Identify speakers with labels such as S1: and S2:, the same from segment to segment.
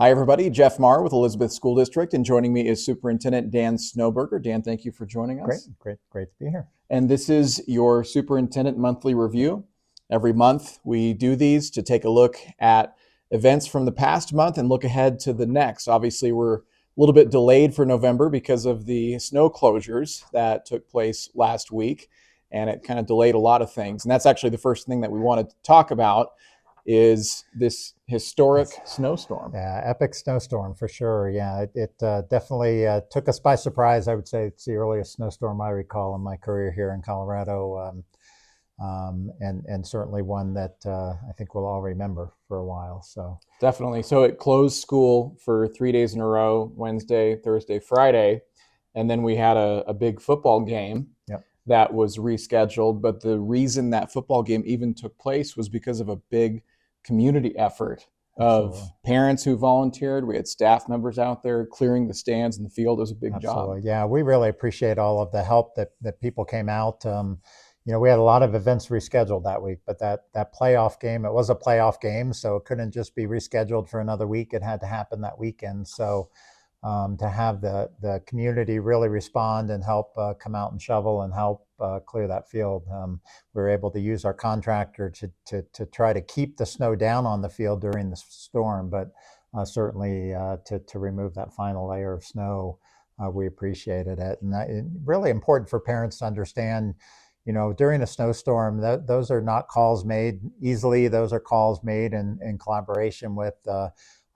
S1: Hi, everybody. Jeff Marr with Elizabeth School District, and joining me is Superintendent Dan Snowberger. Dan, thank you for joining us.
S2: Great to be here.
S1: And this is your Superintendent Monthly Review. Every month we do these to take a look at events from the past month and look ahead to the next. Obviously, we're a little bit delayed for November because of the snow closures that took place last week, and it kind of delayed a lot of things. And that's actually the first thing that we wanted to talk about is this historic snowstorm.
S2: Yeah, epic snowstorm for sure. Yeah, it definitely took us by surprise. I would say it's the earliest snowstorm I recall in my career here in Colorado, and certainly one that I think we'll all remember for a while. So
S1: Definitely. So it closed school for 3 days in a row, Wednesday, Thursday, Friday, and then we had a big football game
S2: Yep.
S1: that was rescheduled. But the reason that football game even took place was because of a big community effort of
S2: Absolutely.
S1: parents who volunteered. We had staff members out there clearing the stands in the field. It was a big
S2: Absolutely.
S1: job.
S2: Yeah, we really appreciate all of the help that people came out. We had a lot of events rescheduled that week, but that playoff game, it was a playoff game, so it couldn't just be rescheduled for another week. It had to happen that weekend. So to have the community really respond and help come out and shovel and help clear that field. We were able to use our contractor to try to keep the snow down on the field during the storm, but certainly to remove that final layer of snow, we appreciated it. And really important for parents to understand, during a snowstorm, those are not calls made easily. Those are calls made in collaboration with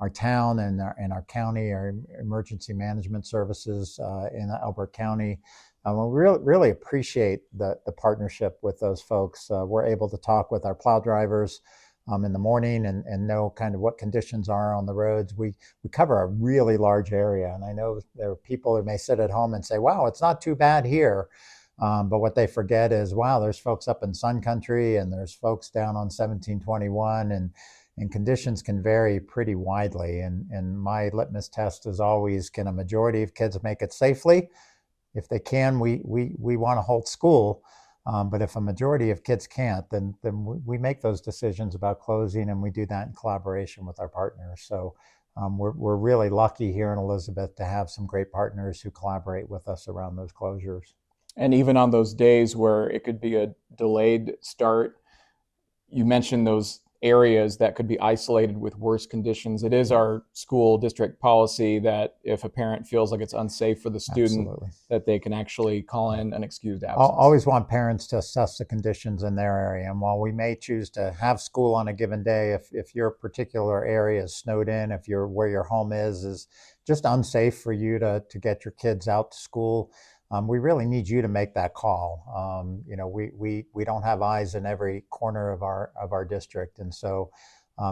S2: our town and our county, our emergency management services in Elbert County. We really appreciate the partnership with those folks. We're able to talk with our plow drivers in the morning and know kind of what conditions are on the roads. We cover a really large area, and I know there are people who may sit at home and say, wow, it's not too bad here. But what they forget is, wow, there's folks up in Sun Country and there's folks down on 1721, and conditions can vary pretty widely. And my litmus test is always, can a majority of kids make it safely? If they can, we want to hold school. But if a majority of kids can't, then we make those decisions about closing, and we do that in collaboration with our partners. So we're really lucky here in Elizabeth to have some great partners who collaborate with us around those closures.
S1: And even on those days where it could be a delayed start, you mentioned those areas that could be isolated with worse conditions. It is our school district policy that if a parent feels like it's unsafe for the student,
S2: Absolutely.
S1: that they can actually call in an excused
S2: I'll
S1: absence.
S2: always want parents to assess the conditions in their area. And while we may choose to have school on a given day, if your particular area is snowed in, if where your home is just unsafe for you to get your kids out to school, we really need you to make that call. We don't have eyes in every corner of our district, and so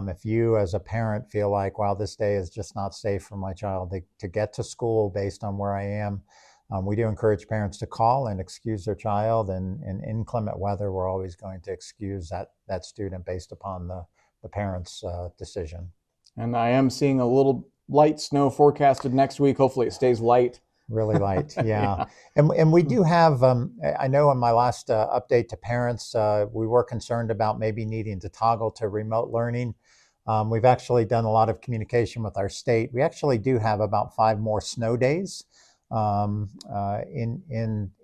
S2: if you as a parent feel like, wow, this day is just not safe for my child to get to school based on where I am, we do encourage parents to call and excuse their child. And in inclement weather, we're always going to excuse that student based upon the parent's decision.
S1: And I am seeing a little light snow forecasted next week. Hopefully it stays light.
S2: Really light, yeah. And we do have, I know in my last update to parents, we were concerned about maybe needing to toggle to remote learning. We've actually done a lot of communication with our state. We actually do have about 5 more snow days in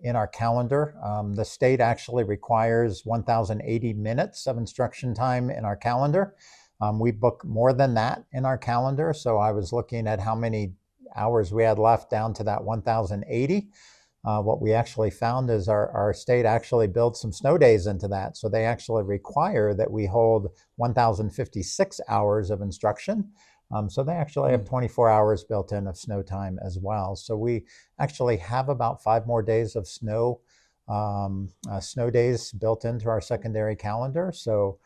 S2: our calendar. The state actually requires 1,080 minutes of instruction time in our calendar. We book more than that in our calendar. So I was looking at how many hours we had left down to that 1,080. What we actually found is our state actually builds some snow days into that. So they actually require that we hold 1,056 hours of instruction. So they actually have 24 hours built in of snow time as well. So we actually have about 5 more days of snow days built into our secondary calendar. So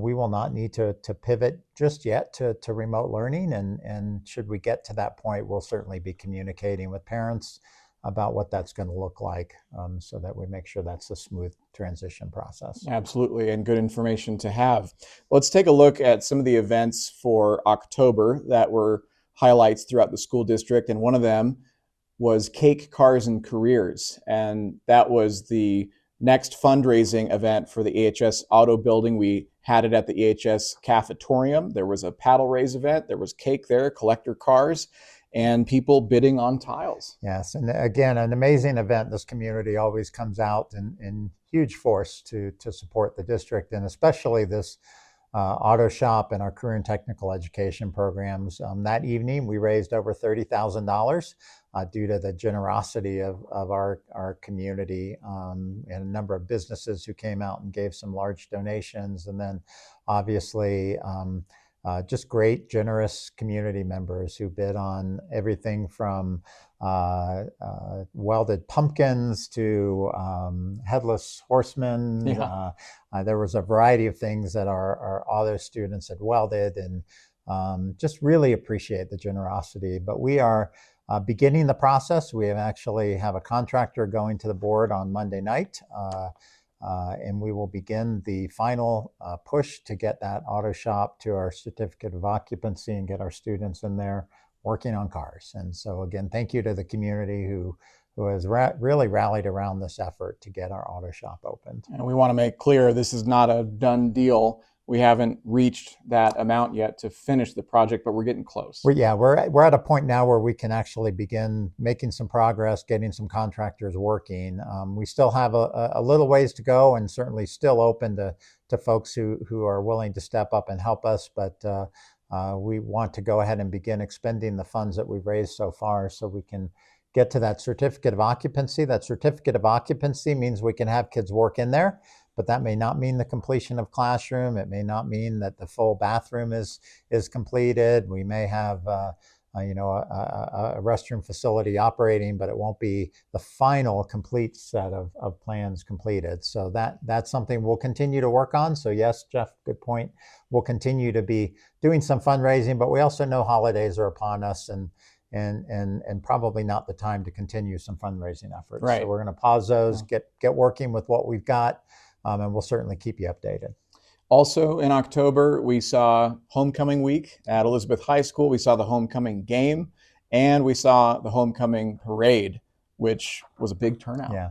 S2: we will not need to pivot just yet to remote learning. And should we get to that point, we'll certainly be communicating with parents about what that's going to look like, so that we make sure that's a smooth transition process.
S1: Absolutely, and good information to have. Let's take a look at some of the events for October that were highlights throughout the school district. And one of them was Cake, Cars, and Careers. And that was the next fundraising event for the AHS Auto Building. We had it at the EHS cafetorium. There was a paddle raise event. There was cake there, collector cars, and people bidding on tiles.
S2: Yes, and again, an amazing event. This community always comes out in huge force to support the district, and especially this auto shop and our career and technical education programs. That evening, we raised over $30,000 due to the generosity of our community, and a number of businesses who came out and gave some large donations. And then obviously, just great, generous community members who bid on everything from welded pumpkins to headless horsemen.
S1: Yeah.
S2: There was a variety of things that our auto students had welded, and just really appreciate the generosity. But we are beginning the process. We actually have a contractor going to the board on Monday night. And we will begin the final push to get that auto shop to our certificate of occupancy and get our students in there working on cars. And so again, thank you to the community who has really rallied around this effort to get our auto shop opened.
S1: And we want to make clear this is not a done deal. We haven't reached that amount yet to finish the project, but we're getting close.
S2: We're at a point now where we can actually begin making some progress, getting some contractors working. We still have a little ways to go, and certainly still open to folks who are willing to step up and help us. But we want to go ahead and begin expending the funds that we've raised so far, so we can get to that certificate of occupancy. That certificate of occupancy means we can have kids work in there, but that may not mean the completion of classroom. It may not mean that the full bathroom is completed. We may have a restroom facility operating, but it won't be the final complete set of plans completed. So that's something we'll continue to work on. So yes, Jeff, good point. We'll continue to be doing some fundraising, but we also know holidays are upon us, and probably not the time to continue some fundraising efforts.
S1: Right.
S2: So we're going to pause those, get working with what we've got, and we'll certainly keep you updated.
S1: Also in October, we saw homecoming week at Elizabeth High School. We saw the homecoming game, and we saw the homecoming parade, which was a big turnout.
S2: Yeah,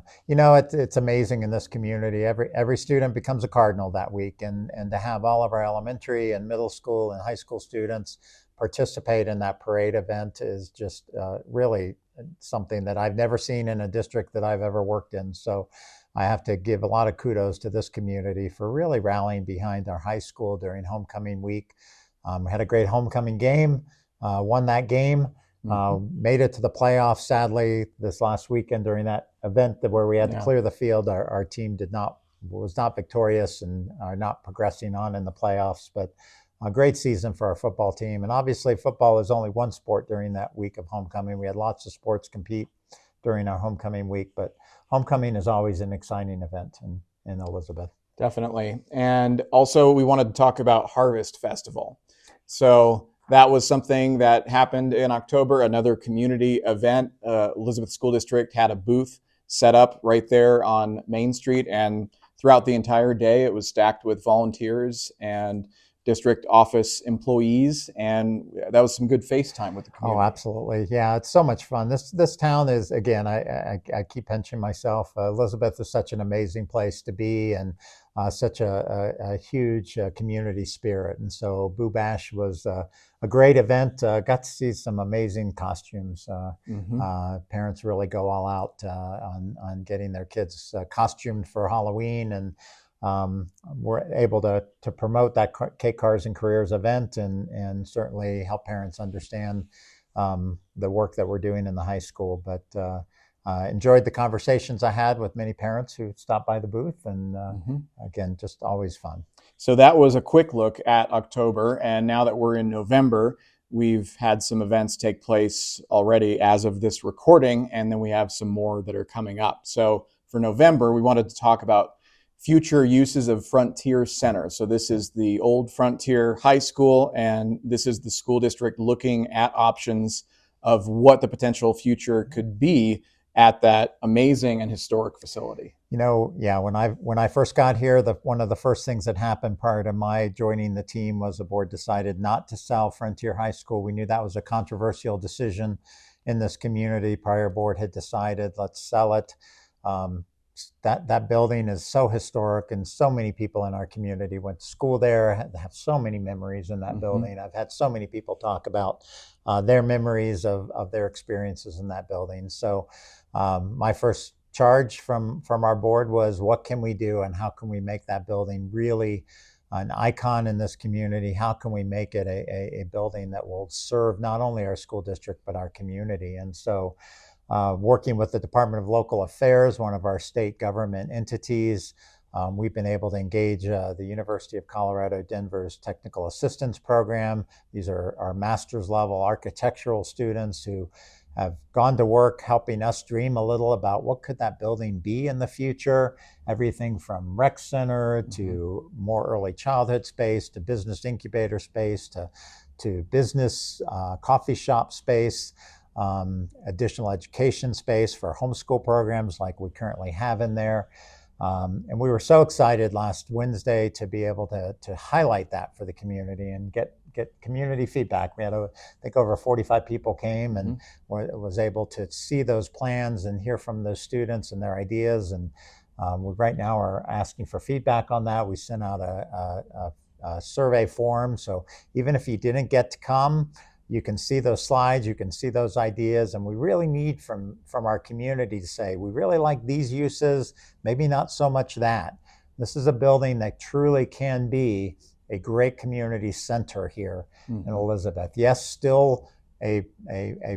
S2: it's amazing in this community. Every student becomes a cardinal that week, and to have all of our elementary and middle school and high school students participate in that parade event is just really something that I've never seen in a district that I've ever worked in. So I have to give a lot of kudos to this community for really rallying behind our high school during homecoming week. We had a great homecoming game, won that game, made it to the playoffs. Sadly, this last weekend during that event where we had to clear the field, our team was not victorious and are not progressing on in the playoffs. But a great season for our football team. And obviously, football is only one sport during that week of homecoming. We had lots of sports compete during our homecoming week, but homecoming is always an exciting event in Elizabeth.
S1: Definitely. And also, we wanted to talk about Harvest Festival. So that was something that happened in October, another community event. Elizabeth School District had a booth set up right there on Main Street, and throughout the entire day, it was stacked with volunteers and district office employees, and that was some good FaceTime with the community.
S2: Oh, absolutely. Yeah, it's so much fun. This town is, again, I keep pinching myself. Elizabeth is such an amazing place to be, and such a huge community spirit. And so Boo Bash was a great event. Got to see some amazing costumes. Parents really go all out on getting their kids costumed for Halloween, and we're able to promote that Cake Cars and Careers event, and certainly help parents understand the work that we're doing in the high school. But enjoyed the conversations I had with many parents who stopped by the booth, and again, just always fun.
S1: So that was a quick look at October, and now that we're in November, we've had some events take place already as of this recording, and then we have some more that are coming up. So for November, we wanted to talk about future uses of Frontier Center. So this is the old Frontier High School, and this is the school district looking at options of what the potential future could be at that amazing and historic facility.
S2: When I first got here, one of the first things that happened prior to my joining the team was the board decided not to sell Frontier High School. We knew that was a controversial decision in this community. Prior board had decided, let's sell it. that building is so historic, and so many people in our community went to school there, have so many memories in that building. I've had so many people talk about their memories of their experiences in that building. So my first charge from our board was, what can we do and how can we make that building really an icon in this community? How can we make it a building that will serve not only our school district but our community? And so working with the Department of Local Affairs, one of our state government entities, we've been able to engage the University of Colorado Denver's Technical Assistance Program. These are our master's level architectural students who have gone to work helping us dream a little about what could that building be in the future. Everything from rec center to more early childhood space to business incubator space to business coffee shop space. Additional education space for homeschool programs like we currently have in there. And we were so excited last Wednesday to be able to highlight that for the community and get community feedback. We had, I think, over 45 people came and was able to see those plans and hear from those students and their ideas. And we right now are asking for feedback on that. We sent out a survey form. So even if you didn't get to come, you can see those slides, you can see those ideas, and we really need from our community to say, we really like these uses, maybe not so much that. This is a building that truly can be a great community center here in Elizabeth. Yes, still a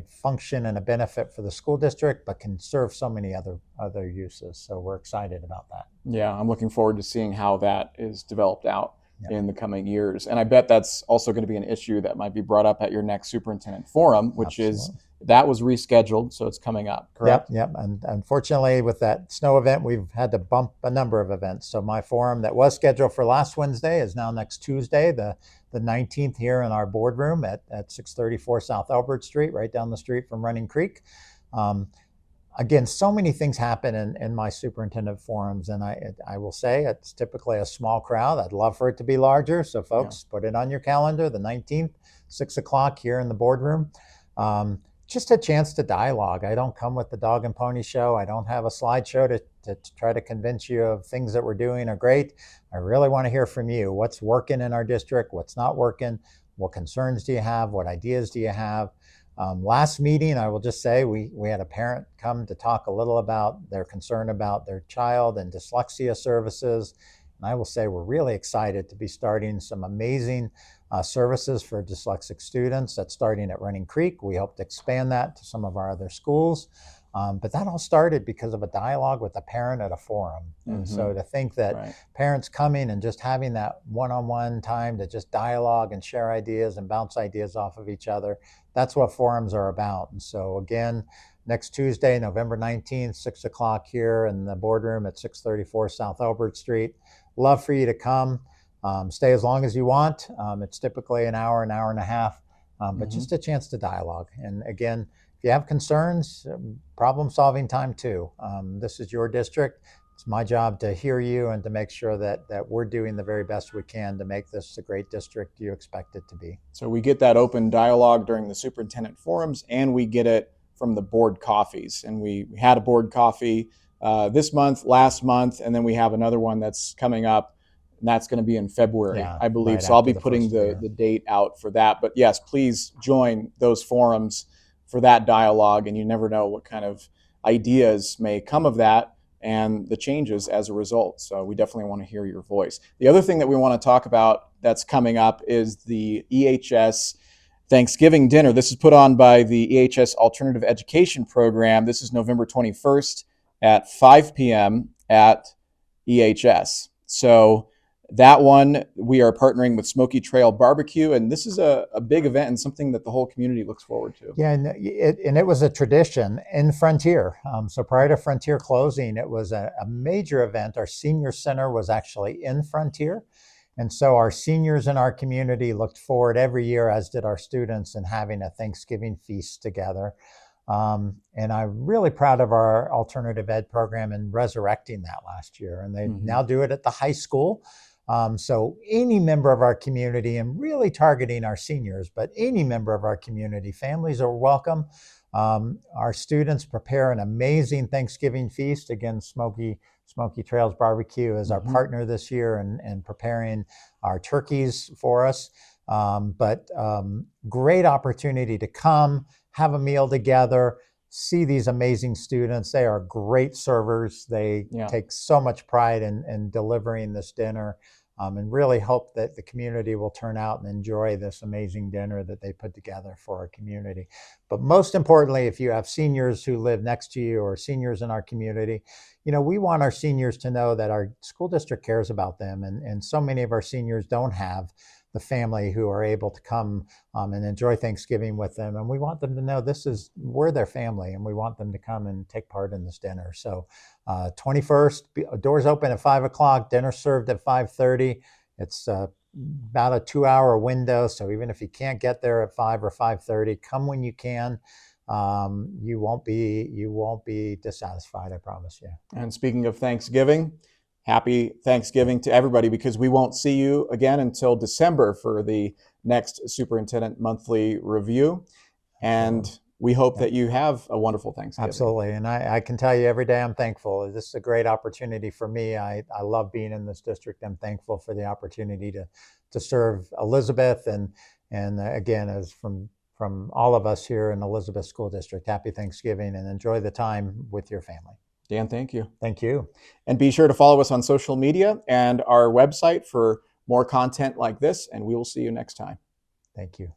S2: function and a benefit for the school district, but can serve so many other uses. So we're excited about that.
S1: Yeah, I'm looking forward to seeing how that is developed out in the coming years. And I bet that's also going to be an issue that might be brought up at your next superintendent forum, which is that was rescheduled, so it's coming up, correct?
S2: Yep. And unfortunately, with that snow event, we've had to bump a number of events. So my forum that was scheduled for last Wednesday is now next Tuesday, the 19th, here in our boardroom at 634 South Elbert Street, right down the street from Running Creek. Again, so many things happen in my superintendent forums, and I will say it's typically a small crowd. I'd love for it to be larger, so folks, put it on your calendar, the 19th, 6 o'clock here in the boardroom. Just a chance to dialogue. I don't come with the dog and pony show. I don't have a slideshow to try to convince you of things that we're doing are great. I really want to hear from you. What's working in our district? What's not working? What concerns do you have? What ideas do you have? Last meeting, I will just say we had a parent come to talk a little about their concern about their child and dyslexia services. And I will say we're really excited to be starting some amazing services for dyslexic students. That's starting at Running Creek. We hope to expand that to some of our other schools. But that all started because of a dialogue with a parent at a forum. And so to think that parents coming and just having that one-on-one time to just dialogue and share ideas and bounce ideas off of each other, that's what forums are about. And so again, next Tuesday, November 19th, 6 o'clock here in the boardroom at 634 South Elbert Street. Love for you to come. Stay as long as you want. It's typically an hour and a half, but just a chance to dialogue. And again, if you have concerns, problem-solving time too. This is your district. It's my job to hear you and to make sure that we're doing the very best we can to make this a great district you expect it to be.
S1: So we get that open dialogue during the superintendent forums, and we get it from the board coffees. And we had a board coffee this month, last month, and then we have another one that's coming up, and that's going to be in February, I believe.
S2: Right,
S1: so I'll be putting the date out for that. But yes, please join those forums for that dialogue, and you never know what kind of ideas may come of that and the changes as a result. So we definitely want to hear your voice. The other thing that we want to talk about that's coming up is the EHS Thanksgiving dinner. This is put on by the EHS Alternative Education Program. This is November 21st at 5 p.m. at EHS. So that one, we are partnering with Smoky Trail Barbecue, and this is a big event and something that the whole community looks forward to.
S2: Yeah, and it was a tradition in Frontier. So prior to Frontier closing, it was a major event. Our senior center was actually in Frontier. And so our seniors in our community looked forward every year, as did our students, in having a Thanksgiving feast together. And I'm really proud of our alternative ed program in resurrecting that last year. And they now do it at the high school. So any member of our community, and really targeting our seniors, but any member of our community, families are welcome. Our students prepare an amazing Thanksgiving feast. Again, Smoky Trails Barbecue is our partner this year and preparing our turkeys for us. Great opportunity to come, have a meal together, see these amazing students. They are great servers. They take so much pride in delivering this dinner. And really hope that the community will turn out and enjoy this amazing dinner that they put together for our community. But most importantly, if you have seniors who live next to you or seniors in our community, we want our seniors to know that our school district cares about them. And so many of our seniors don't have the family who are able to come and enjoy Thanksgiving with them. And we want them to know we're their family, and we want them to come and take part in this dinner. So 21st, doors open at 5 o'clock, dinner served at 5:30. It's about a 2-hour window. So even if you can't get there at 5 or 5:30, come when you can. You won't be dissatisfied, I promise you.
S1: And speaking of Thanksgiving, happy Thanksgiving to everybody, because we won't see you again until December for the next Superintendent Monthly Review. And we hope that you have a wonderful Thanksgiving.
S2: Absolutely. And I can tell you every day I'm thankful. This is a great opportunity for me. I love being in this district. I'm thankful for the opportunity to serve Elizabeth. And again, as from all of us here in Elizabeth School District, happy Thanksgiving and enjoy the time with your family.
S1: Dan, thank you.
S2: Thank you.
S1: And be sure to follow us on social media and our website for more content like this, and we will see you next time.
S2: Thank you.